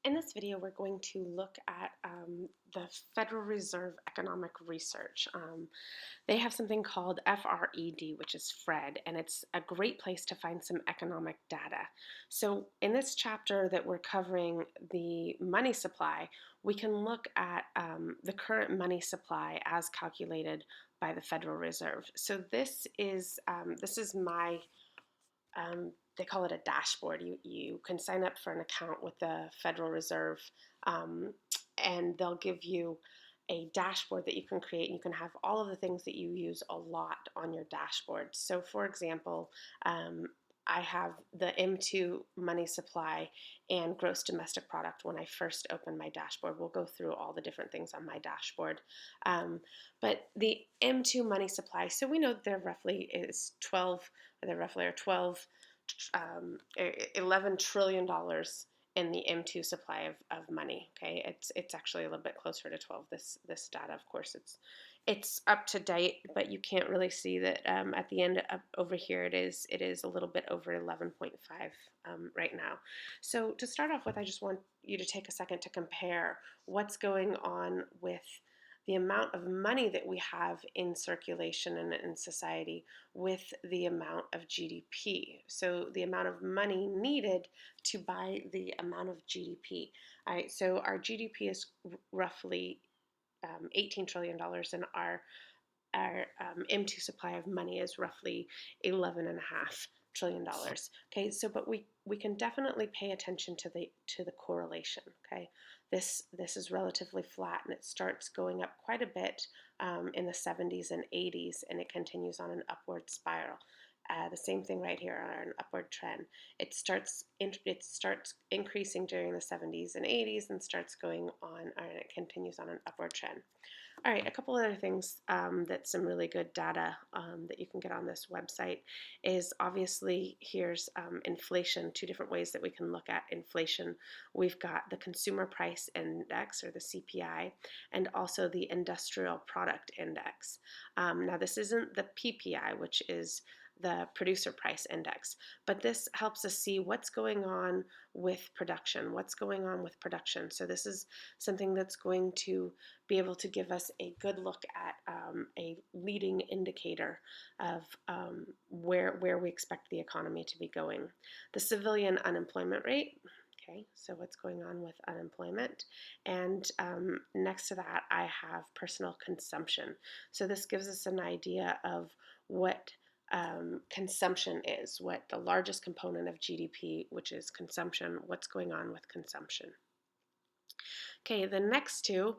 In this video, we're going to look at the Federal Reserve Economic Research. They have something called FRED, which is FRED, and it's a great place to find some economic data. So, in this chapter that we're covering the money supply, we can look at the current money supply as calculated by the Federal Reserve. So, this is my they call it a dashboard. You can sign up for an account with the Federal Reserve, um, and they'll give you a dashboard that you can create, and you can have all of the things that you use a lot on your dashboard. So, for example, I have the M2 money supply and gross domestic product when I first open my dashboard. We'll go through all the different things on my dashboard. But the M2 money supply, so we know there roughly is 12, or there roughly are 12 $11 trillion in the M2 supply of money. Okay, it's actually a little bit closer to 12. This data, of course, it's up to date, but you can't really see that at the end over here it is a little bit over 11.5 right now. So to start off with, I just want you to take a second to compare what's going on with the amount of money that we have in circulation and in society with the amount of GDP. So the amount of money needed to buy the amount of GDP. All right, so our GDP is roughly $18 trillion, and our M2 supply of money is roughly $11.5 trillion. Okay, so but we can definitely pay attention to the correlation. Okay, this is relatively flat, and it starts going up quite a bit in the 70s and 80s, and it continues on an upward spiral. The same thing right here on an upward trend. It starts increasing during the 70s and 80s, and starts going on, and it continues on an upward trend. All right, a couple other things that's some really good data that you can get on this website is obviously here's inflation, two different ways that we can look at inflation. We've got the Consumer Price Index, or the CPI, and also the Industrial Product Index. Now, this isn't the PPI, which is the Producer Price Index, but this helps us see what's going on with production, So this is something that's going to be able to give us a good look at a leading indicator of where we expect the economy to be going. The civilian unemployment rate. Okay, so what's going on with unemployment? And next to that, I have personal consumption. So this gives us an idea of what consumption is, what the largest component of GDP, which is consumption, what's going on with consumption. Okay, the next two,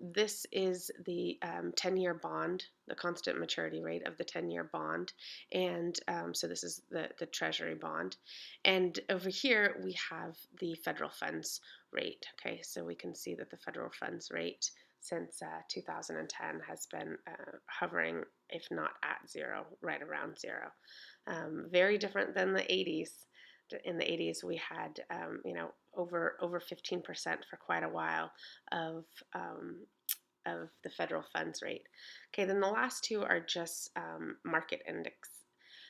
this is the 10-year bond, the constant maturity rate of the 10-year bond, and so this is the Treasury bond. And over here we have the federal funds rate. Okay, so we can see that the federal funds rate since 2010 has been hovering, if not at zero, right around zero. Very different than the 80s. In the 80s, we had, over 15% for quite a while of the federal funds rate. Okay, then the last two are just market index.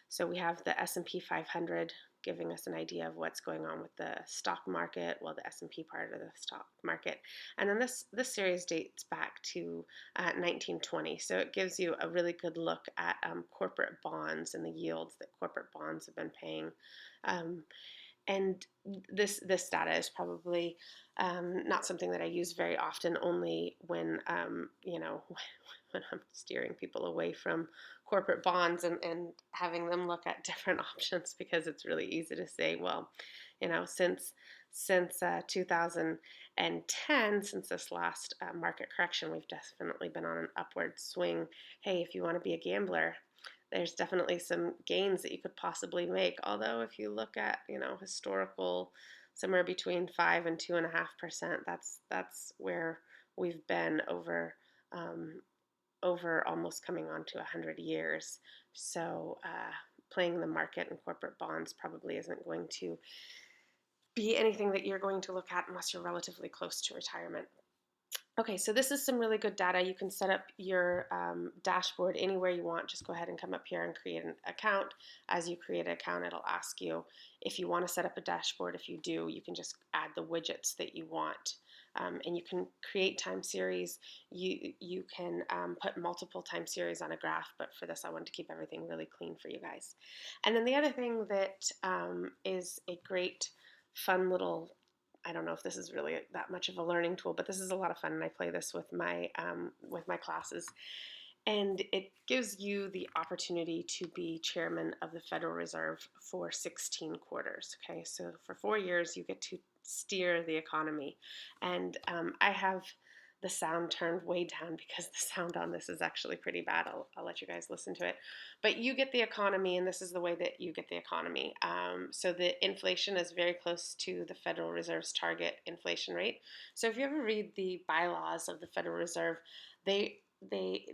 So we have the S&P 500 giving us an idea of what's going on with the stock market, well, the S&P part of the stock market. And then this series dates back to 1920. So it gives you a really good look at corporate bonds and the yields that corporate bonds have been paying. And this data is probably not something that I use very often, only when when I'm steering people away from corporate bonds and having them look at different options, because it's really easy to say, well, since 2010, since this last market correction, we've definitely been on an upward swing. Hey, if you want to be a gambler, there's definitely some gains that you could possibly make. Although if you look at, historical, somewhere between 5 and 2.5%, that's where we've been over almost coming on to 100 years. So playing the market and corporate bonds probably isn't going to be anything that you're going to look at unless you're relatively close to retirement. Okay, so this is some really good data. You can set up your dashboard anywhere you want. Just go ahead and come up here and create an account. As you create an account, it'll ask you if you want to set up a dashboard. If you do, you can just add the widgets that you want. And you can create time series. You can put multiple time series on a graph, but for this I wanted to keep everything really clean for you guys. And then the other thing that is a great fun little, I don't know if this is really that much of a learning tool, but this is a lot of fun, and I play this with my classes. And it gives you the opportunity to be chairman of the Federal Reserve for 16 quarters. Okay, so for 4 years, you get to steer the economy. And I have the sound turned way down because the sound on this is actually pretty bad. I'll let you guys listen to it. But you get the economy, and this is the way that you get the economy. So the inflation is very close to the Federal Reserve's target inflation rate. So if you ever read the bylaws of the Federal Reserve, they they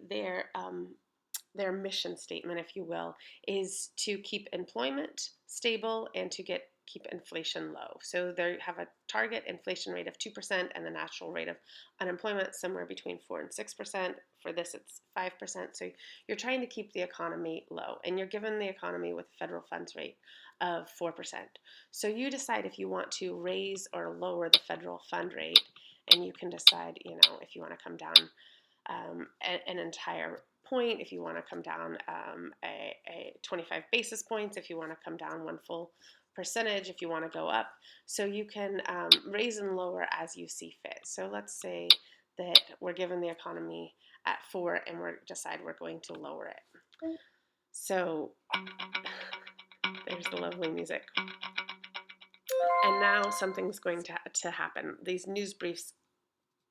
their mission statement, if you will, is to keep employment stable and to keep inflation low. So they have a target inflation rate of 2% and the natural rate of unemployment somewhere between 4 and 6%. For this, it's 5%. So you're trying to keep the economy low, and you're given the economy with a federal funds rate of 4%. So you decide if you want to raise or lower the federal fund rate, and you can decide, if you want to come down an entire point, if you want to come down a 25 basis points, if you want to come down one full percentage, if you want to go up. So you can raise and lower as you see fit. So let's say that we're given the economy at 4 and we decide we're going to lower it. So there's the lovely music. And now something's going to happen. These news briefs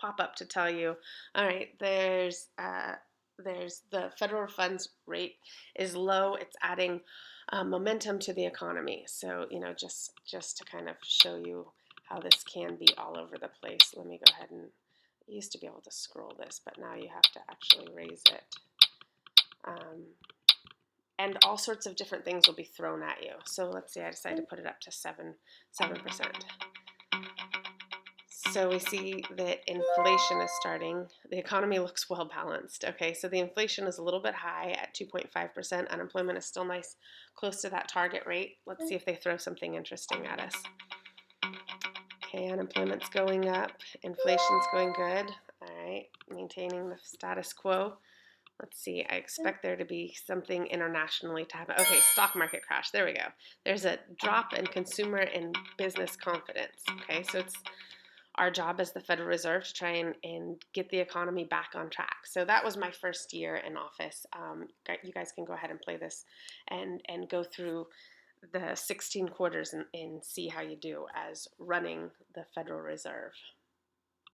pop up to tell you, all right, there's the federal funds rate is low. It's adding momentum to the economy. So, just to kind of show you how this can be all over the place, let me go ahead and, I used to be able to scroll this, but now you have to actually raise it. And all sorts of different things will be thrown at you. So let's say I decide to put it up to 7%. So we see that inflation is starting. The economy looks well balanced. Okay, so the inflation is a little bit high at 2.5%. Unemployment is still nice, close to that target rate. Let's see if they throw something interesting at us. Okay, unemployment's going up. Inflation's going good. All right, maintaining the status quo. Let's see, I expect there to be something internationally to happen. Okay, stock market crash. There we go. There's a drop in consumer and business confidence. Okay, so it's our job as the Federal Reserve to try and get the economy back on track. So that was my first year in office. You guys can go ahead and play this and go through the 16 quarters and see how you do as running the Federal Reserve.